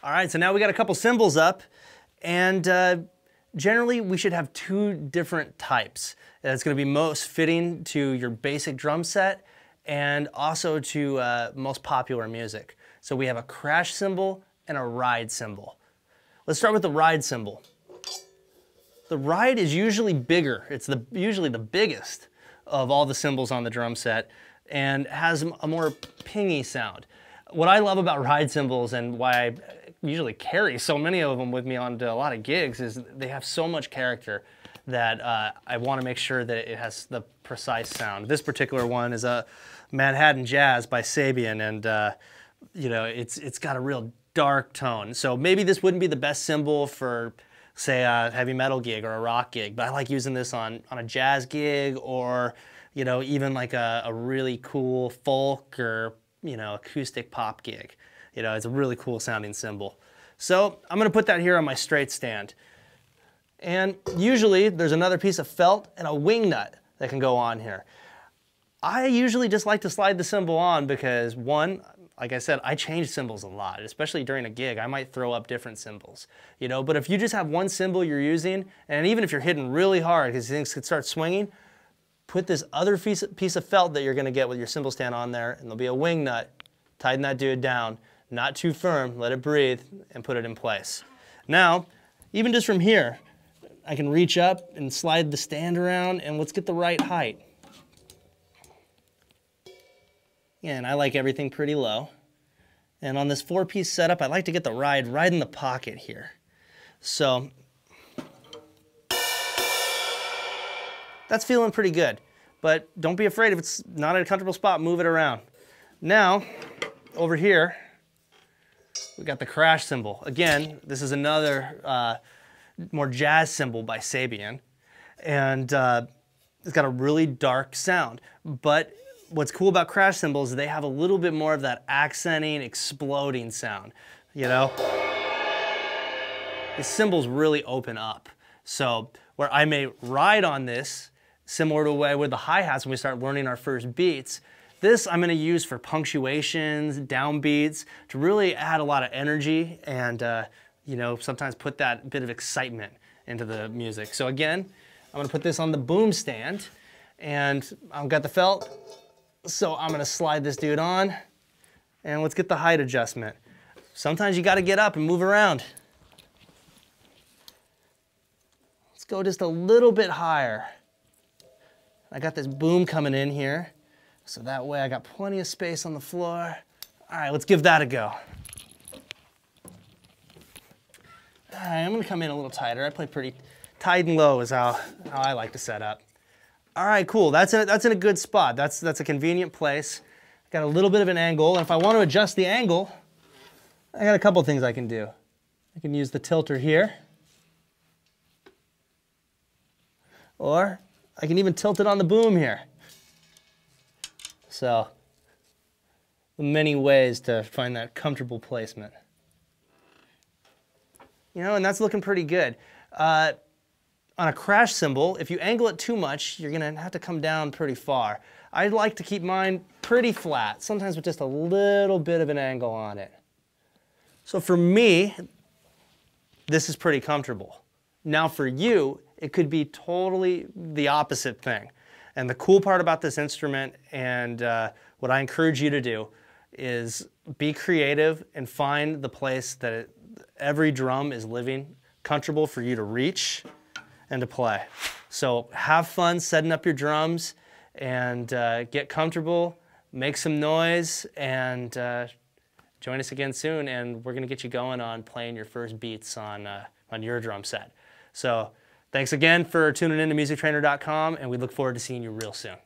All right, so now we got a couple cymbals up, and generally we should have two different types. It's going to be most fitting to your basic drum set and also to most popular music. So we have a crash cymbal and a ride cymbal. Let's start with the ride cymbal. The ride is usually bigger. It's usually the biggest of all the cymbals on the drum set and has a more pingy sound. What I love about ride cymbals and why I usually carry so many of them with me on a lot of gigs is they have so much character that I want to make sure that it has the precise sound. This particular one is a Manhattan Jazz by Sabian, and you know, it's got a real dark tone. So maybe this wouldn't be the best cymbal for, say, a heavy metal gig or a rock gig, but I like using this on a jazz gig, or you know, even like a really cool folk or, you know, acoustic pop gig. You know, it's a really cool sounding cymbal. So I'm gonna put that here on my straight stand. And usually there's another piece of felt and a wing nut that can go on here. I usually just like to slide the cymbal on because, one, like I said, I change cymbals a lot, especially during a gig. I might throw up different cymbals, you know, but if you just have one cymbal you're using, and even if you're hitting really hard because things could start swinging, put this other piece of felt that you're going to get with your cymbal stand on there, and there'll be a wing nut. Tighten that dude down, not too firm, let it breathe, and put it in place. Now, even just from here, I can reach up and slide the stand around, and let's get the right height. And I like everything pretty low. And on this 4-piece setup, I like to get the ride right in the pocket here. So that's feeling pretty good, but don't be afraid if it's not in a comfortable spot, move it around. Now, over here, we got the crash cymbal. Again, this is another more jazz cymbal by Sabian, and it's got a really dark sound. But what's cool about crash cymbals is they have a little bit more of that accenting, exploding sound, you know? The cymbals really open up. So where I may ride on this, similar to the way with the hi-hats when we start learning our first beats, this I'm going to use for punctuations, downbeats, to really add a lot of energy and you know, sometimes put that bit of excitement into the music. So again, I'm going to put this on the boom stand, and I've got the felt, so I'm going to slide this dude on, and let's get the height adjustment. Sometimes you got to get up and move around. Let's go just a little bit higher. I got this boom coming in here, so that way I got plenty of space on the floor. All right, let's give that a go. All right, I'm gonna come in a little tighter. I play pretty tight and low is how I like to set up. All right, cool, that's in a good spot. That's a convenient place. Got a little bit of an angle, and if I want to adjust the angle, I got a couple things I can do. I can use the tilter here, or I can even tilt it on the boom here. So, many ways to find that comfortable placement. You know, and that's looking pretty good. On a crash cymbal, if you angle it too much, you're gonna have to come down pretty far. I like to keep mine pretty flat, sometimes with just a little bit of an angle on it. So for me, this is pretty comfortable. Now for you, it could be totally the opposite thing. And the cool part about this instrument, and what I encourage you to do, is be creative and find the place that every drum is living comfortable for you to reach and to play. So have fun setting up your drums, and get comfortable, make some noise, and join us again soon, and we're gonna get you going on playing your first beats on your drum set. So thanks again for tuning in to musictrainer.com, and we look forward to seeing you real soon.